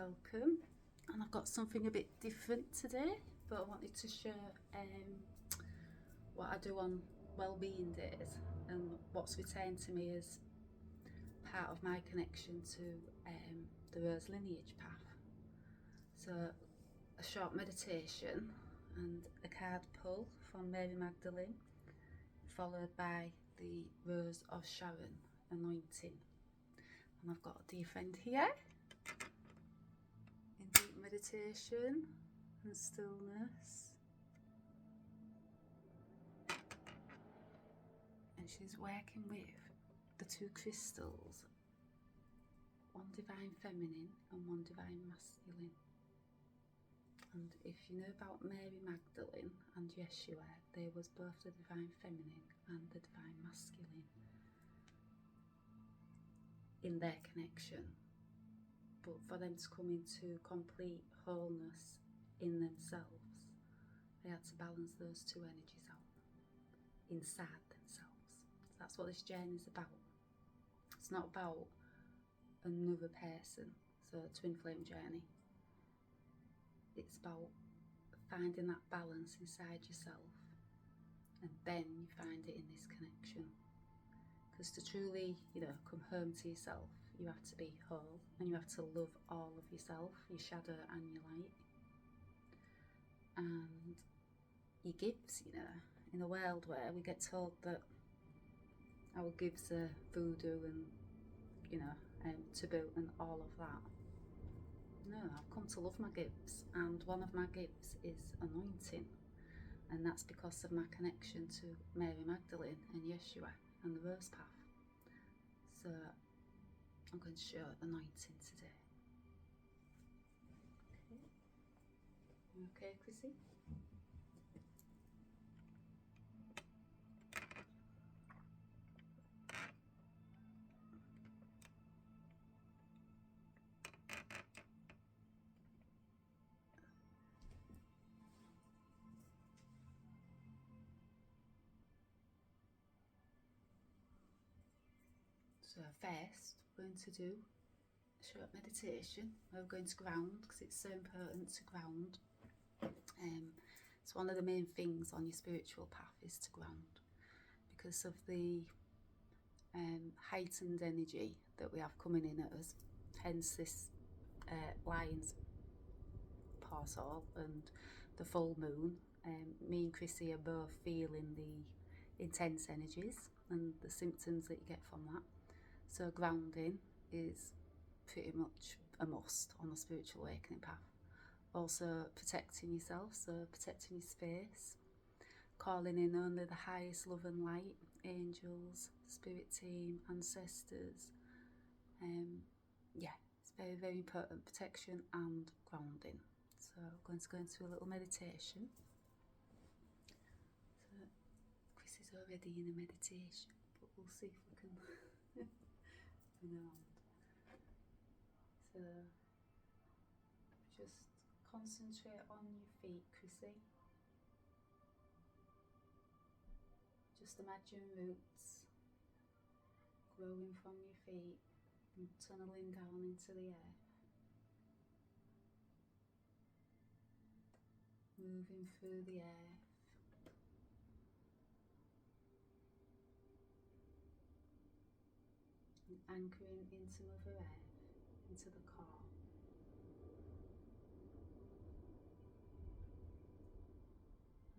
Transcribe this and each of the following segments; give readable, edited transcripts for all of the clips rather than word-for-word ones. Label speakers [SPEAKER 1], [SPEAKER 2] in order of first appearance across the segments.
[SPEAKER 1] welcome. And I've got something a bit different today, but I wanted to share what I do on well-being days and what's returned to me as part of my connection to the Rose lineage path. So a short meditation and a card pull from Mary Magdalene, followed by the Rose of Sharon anointing. And I've got a dear friend here in deep meditation and stillness, and she's working with the two crystals, one divine feminine and one divine masculine. And if you know about Mary Magdalene and Yeshua, they was both the divine feminine and the divine masculine in their connection. But for them to come into complete wholeness in themselves, they had to balance those two energies out inside themselves. That's what this journey is about. It's not about another person, so a twin flame journey. It's about finding that balance inside yourself, and then you find it in this connection. Because to truly, come home to yourself, you have to be whole, and you have to love all of yourself, your shadow and your light, and your gifts. In a world where we get told that our gifts are voodoo and taboo and all of that. No, I've come to love my gifts, and one of my gifts is anointing, and that's because of my connection to Mary Magdalene and Yeshua and the Rose Path. So I'm going to show anointing today. Okay, you okay, Chrissy? So first, we're going to do a short meditation. We're going to ground, because it's so important to ground. It's one of the main things on your spiritual path is to ground, because of the heightened energy that we have coming in at us, hence this lion's portal and the full moon. Me and Chrissy are both feeling the intense energies and the symptoms that you get from that. So grounding is pretty much a must on the spiritual awakening path. Also protecting yourself, so protecting your space, calling in only the highest love and light, angels, spirit team, ancestors. It's very, very important, protection and grounding. So I'm going to go into a little meditation. So Chris is already in a meditation, but we'll see if we can So just concentrate on your feet, Chrissy. Just imagine roots growing from your feet and tunneling down into the earth, moving through the earth, and anchoring into Mother Earth, into the core.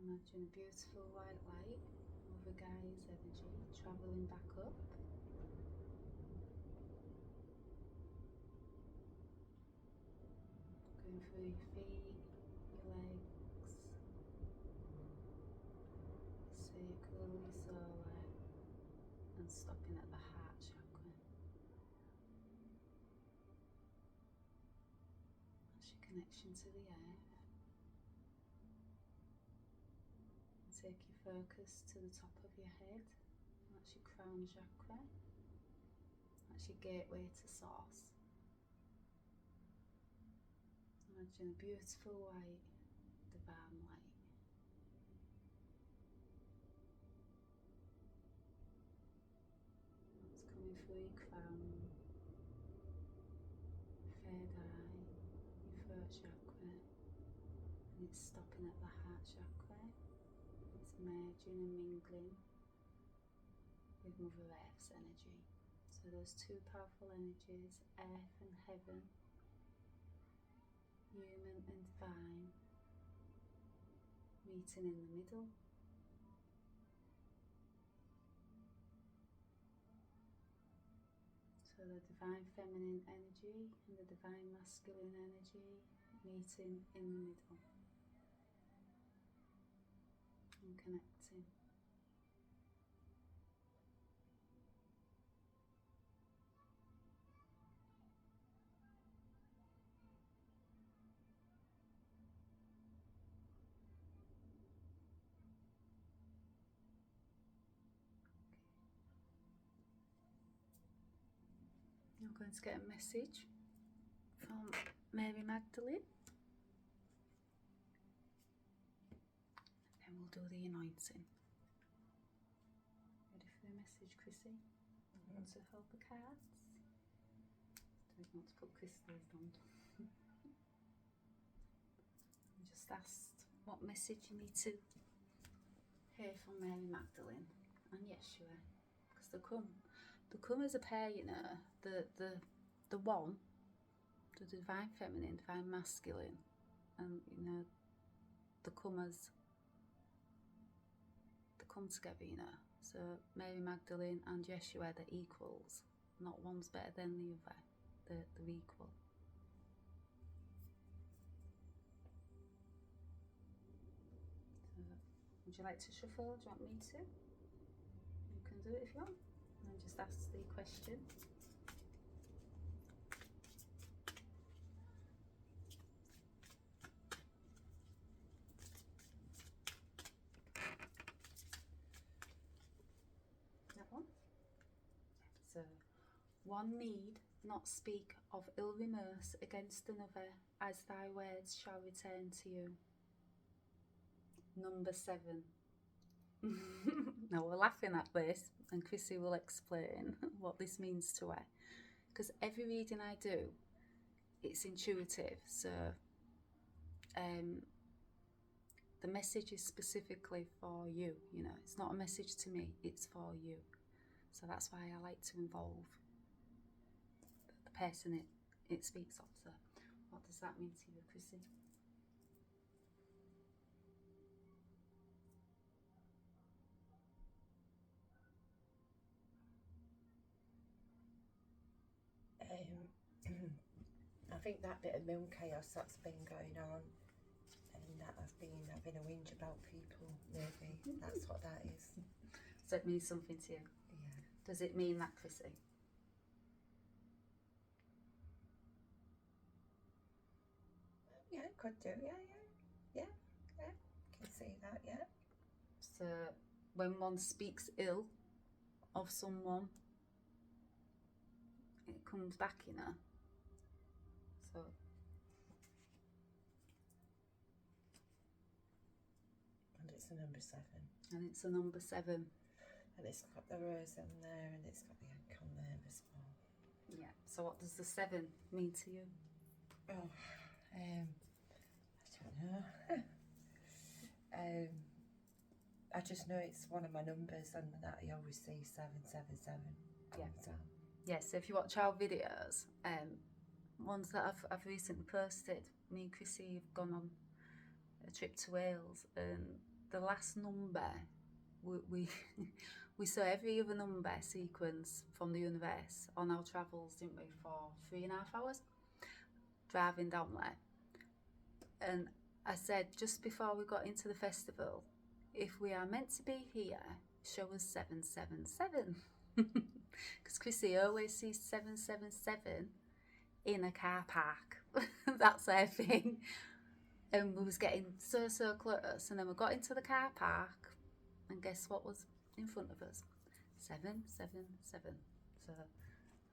[SPEAKER 1] Imagine a beautiful white light, Mother Gaia's energy, travelling back up. Going through your feet, your legs, sacral, your solar, and stopping at the heart chakra. That's your connection to the earth. And take your focus to the top of your head. That's your crown chakra. That's your gateway to source. Imagine a beautiful white, divine light. It's coming through your crown, third eye, chakra, and it's stopping at the heart chakra. It's merging and mingling with Mother Earth's energy. So those two powerful energies, earth and heaven, human and divine, meeting in the middle. So the divine feminine energy and the divine masculine energy meeting in the middle and connecting. You're going to get a message from Mary Magdalene, and then we'll do the anointing. Ready for the message, Chrissy? You want to hold the cards? Don't want to put crystals on. I just asked what message you need to hear from Mary Magdalene and Yeshua, because they come as a pair, you know, the one, the divine feminine, divine masculine, and you know, they come together, you know. So Mary Magdalene and Yeshua, they're equals. Not one's better than the other. They're equal. So, would you like to shuffle? Do you want me to? You can do it if you want. And just ask the question. That one? So, one need not speak of ill remorse against another, as thy words shall return to you. Number 7. Now we're laughing at this, and Chrissy will explain what this means to her, because every reading I do, it's intuitive. So the message is specifically for you, you know. It's not a message to me, it's for you. So that's why I like to involve the person it speaks of. So what does that mean to you, Chrissy?
[SPEAKER 2] I think that bit of moon chaos that's been going on, and that I've been having a whinge about people, maybe that's what that is.
[SPEAKER 1] Does that mean something to you?
[SPEAKER 2] Yeah.
[SPEAKER 1] Does it mean that, Chrissy?
[SPEAKER 2] Yeah, it could do. Yeah. Can see that. Yeah.
[SPEAKER 1] So when one speaks ill of someone, it comes back, you know. So
[SPEAKER 2] And it's a number 7.
[SPEAKER 1] and it's a number 7.
[SPEAKER 2] And it's got the rose on there, and it's got the egg on there as well.
[SPEAKER 1] Yeah. So what does the 7 mean to you?
[SPEAKER 2] Oh, I don't know. I just know it's one of my numbers, and that I always see 777.
[SPEAKER 1] Yeah.
[SPEAKER 2] So.
[SPEAKER 1] Yes. So if you watch our videos, ones that I've recently posted, me and Chrissy have gone on a trip to Wales, and the last number we we saw every other number sequence from the universe on our travels, didn't we, for 3.5 hours driving down there. And I said just before we got into the festival, if we are meant to be here, show us 777. Because Chrissy always sees 777 in a car park. That's her thing. And we was getting so close, and then we got into the car park, and guess what was in front of us? 777. So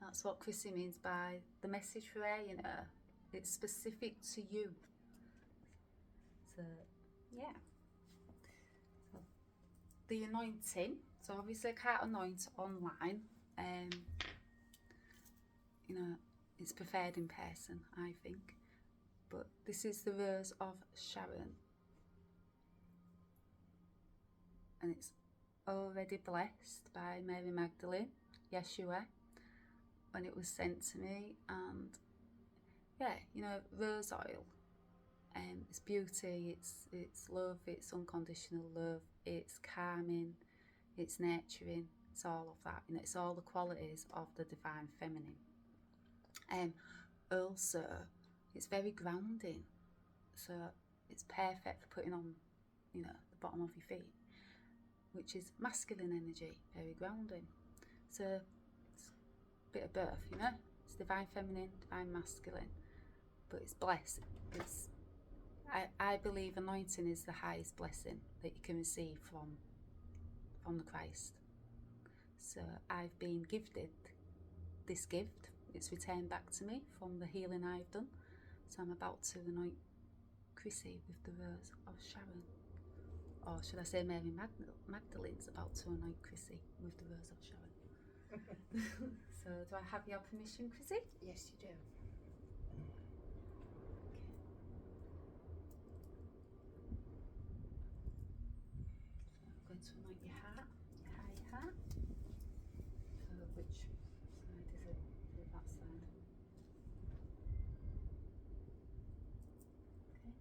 [SPEAKER 1] that's what Chrissy means by the message for her, you know. It's specific to you. So yeah. So, the anointing. So obviously I can't anoint online. You know, it's preferred in person, I think. but this is the Rose of Sharon, and it's already blessed by Mary Magdalene, Yeshua, when it was sent to me. And yeah, you know, rose oil, it's beauty, it's love, it's unconditional love, it's calming, it's nurturing, it's all of that, you know, it's all the qualities of the divine feminine. Also, it's very grounding, so it's perfect for putting on, you know, the bottom of your feet, which is masculine energy, very grounding. So it's a bit of both, you know, it's divine feminine, divine masculine, but it's blessed. It's I believe anointing is the highest blessing that you can receive from the Christ. So I've been gifted this gift. It's returned back to me from the healing I've done. So I'm about to anoint Chrissy with the Rose of Sharon. Or should I say Mary Magdalene's about to anoint Chrissy with the Rose of Sharon. So do I have your permission, Chrissy?
[SPEAKER 2] Yes, you do.
[SPEAKER 1] I'm going to anoint your heart, your high heart. So which side is it? Is it that side? Okay.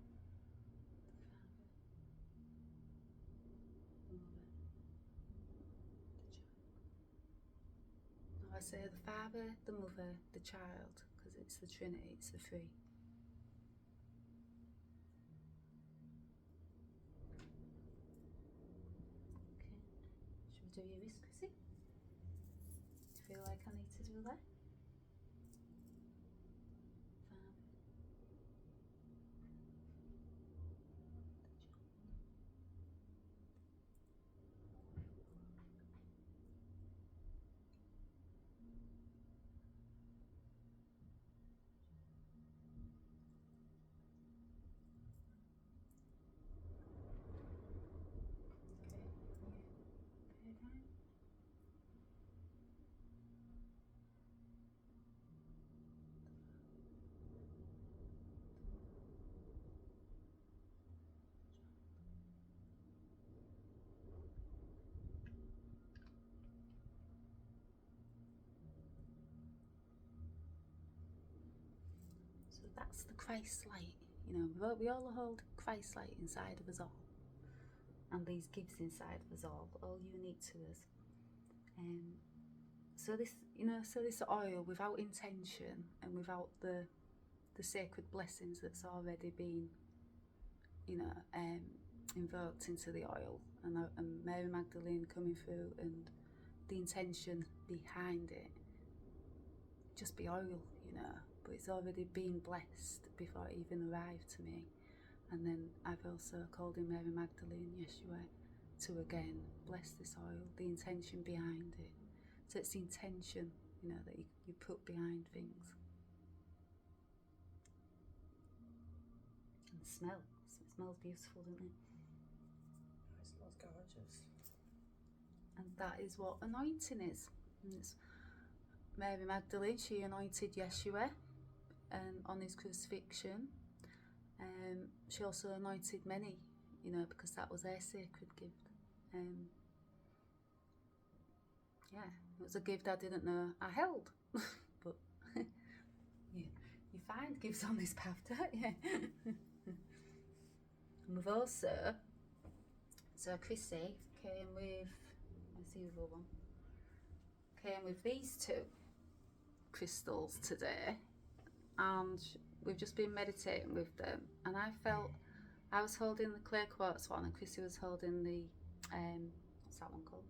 [SPEAKER 1] The Father, the Mother, the child. Now I say the Father, the Mother, the child, because it's the Trinity, it's the three. Do your wrist, Chrissy? Do you feel like I need to do that? So that's the Christ light. You know, we all hold Christ light inside of us all. And these gifts inside of us all unique to us. So this, you know, so this oil, without intention and without the sacred blessings that's already been, you know, invoked into the oil, and Mary Magdalene coming through, and the intention behind it, just be oil, you know, but it's already been blessed before it even arrived to me. And then I've also called in Mary Magdalene, Yeshua, to again bless this oil, the intention behind it. So it's the intention, you know, that you put behind things. And the smell, it smells beautiful, doesn't it?
[SPEAKER 2] It smells gorgeous.
[SPEAKER 1] And that is what anointing is. And it's Mary Magdalene, she anointed Yeshua on his crucifixion. She also anointed many, you know, because that was her sacred gift. Yeah, it was a gift I didn't know I held. But you find gifts on this path, don't you? And we've also, so Chrissy came with, where's the other one? Came with these two crystals today, and we've just been meditating with them, and I was holding the clear quartz one, and Chrissy was holding the what's that one called,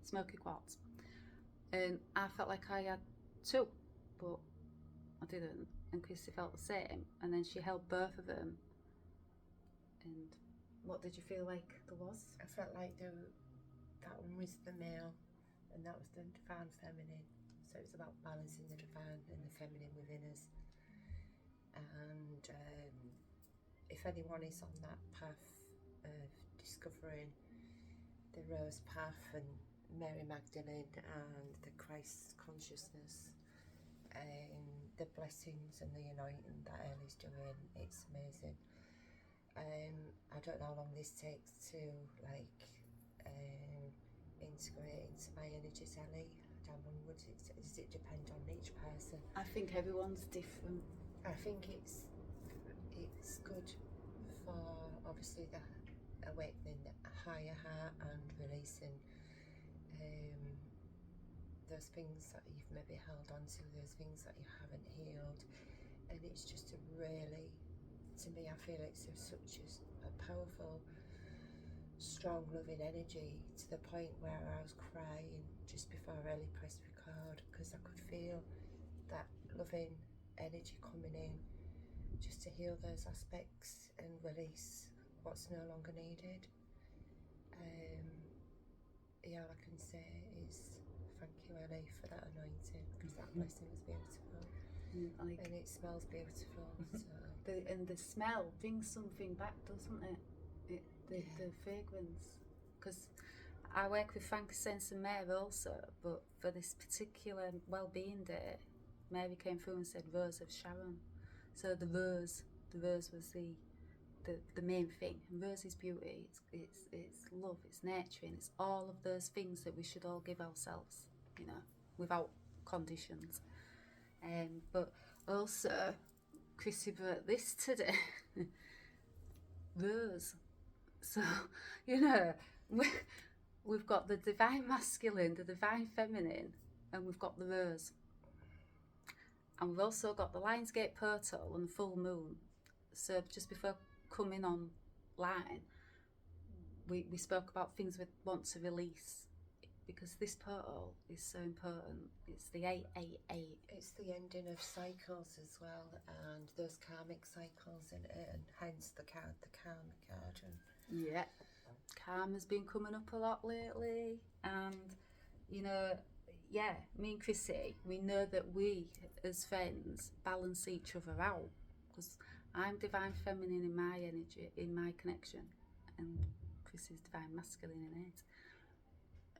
[SPEAKER 1] smoky quartz, and I felt like I had two, but I didn't, and Chrissy felt the same, and then she held both of them. And what did you feel like there was?
[SPEAKER 2] I felt like that one was the male and that was the divine feminine. So it's about balancing the divine and the feminine within us. And if anyone is on that path of discovering the rose path and Mary Magdalene and the Christ consciousness, the blessings and the anointing that Ellie's doing, it's amazing. I don't know how long this takes to like integrate into my energies, Ellie. Does it depend on each person?
[SPEAKER 1] I think everyone's different.
[SPEAKER 2] I think it's good for obviously the awakening the higher heart and releasing those things that you've maybe held on to, those things that you haven't healed. And it's just a really, to me, I feel it's such a powerful, strong, loving energy, to the point where I was crying just before Ellie pressed record, because I could feel that loving energy coming in just to heal those aspects and release what's no longer needed. Yeah, all I can say is thank you, Ellie, for that anointing, because that blessing was beautiful. And it smells beautiful. So.
[SPEAKER 1] And the smell brings something back, doesn't it? The fragrance. Because I work with frankincense and myrrh also, but for this particular well-being day, Mary came through and said rose of Sharon. So the rose was the main thing. And rose is beauty, it's love, it's nurturing, it's all of those things that we should all give ourselves, without conditions. But also, Chrissy brought this today, rose. So, we've got the divine masculine, the divine feminine, and we've got the rose. And we've also got the Lionsgate portal and the full moon. So just before coming online, we spoke about things we want to release, because this portal is so important. It's the 888.
[SPEAKER 2] It's the ending of cycles as well, and those karmic cycles, and hence the karma card.
[SPEAKER 1] Yeah, karma's been coming up a lot lately, and me and Chrissy, we know that we as friends balance each other out, because I'm divine feminine in my energy, in my connection, and Chrissy's divine masculine in it.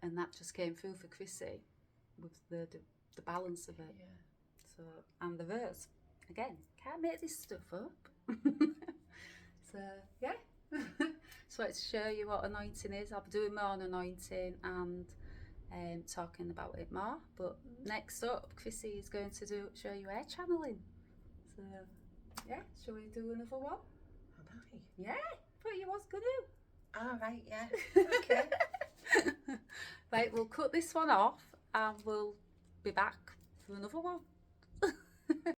[SPEAKER 1] And that just came through for Chrissy with the balance of it.
[SPEAKER 2] Yeah.
[SPEAKER 1] So, and the verse, again, can't make this stuff up. So, yeah. Just wanted to show you what anointing is. I'll be doing more on anointing and talking about it more. But next up, Chrissy is going to show you air channeling. So, yeah, shall we do another one?
[SPEAKER 2] Am I?
[SPEAKER 1] Yeah, thought you was going to.
[SPEAKER 2] All right, yeah. Okay.
[SPEAKER 1] Right, we'll cut this one off and we'll be back for another one.